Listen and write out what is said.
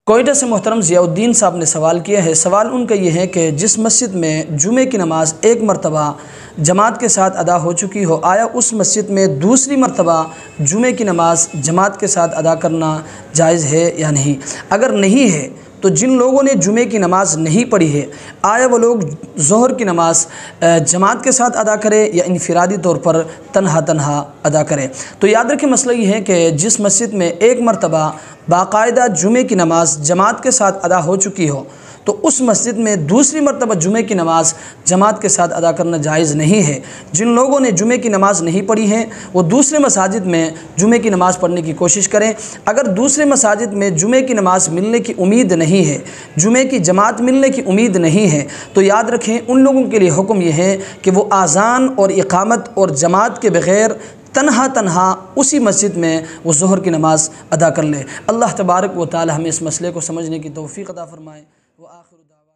کوئٹہ سے محترم ضیاء الدین صاحب نے سوال کیا ہے۔ سوال ان کا یہ ہے کہ جس مسجد میں جمعے کی نماز ایک مرتبہ جماعت کے ساتھ ادا ہو چکی ہو، آیا اس مسجد میں دوسری مرتبہ جمعے کی نماز جماعت کے ساتھ ادا کرنا جائز ہے یا نہیں؟ اگر نہیں ہے تو جن لوگوں نے جمعے کی نماز نہیں پڑھی ہے، آیا وہ لوگ ظہر کی نماز جماعت کے ساتھ ادا کرے یا انفرادی طور پر تنہا ادا کرے؟ تو یاد رکھیں، مسئلہ یہ ہے کہ جس مسجد میں ایک مرتبہ باقاعدہ جمعے کی نماز جماعت کے ساتھ ادا ہو چکی ہو، تو اس مسجد میں دوسری مرتبہ جمعے کی نماز جماعت کے ساتھ ادا کرنا جائز نہیں ہے۔ جن لوگوں نے جمعے کی نماز نہیں پڑھی ہے وہ دوسرے مساجد میں جمعے کی نماز پڑھنے کی کوشش کریں۔ اگر دوسرے مساجد میں جمعے کی نماز ملنے کی امید نہیں ہے، جمعے کی جماعت ملنے کی امید نہیں ہے، تو یاد رکھیں ان لوگوں کے لیے حکم یہ ہے کہ وہ اذان اور اقامت اور جماعت کے بغیر تنہا اسی مسجد میں وہ ظہر کی نماز ادا کر لے۔ اللہ تبارک و تعالی ہمیں اس مسئلے کو سمجھنے کی توفیق عطا فرمائے۔ وآخر دعوانا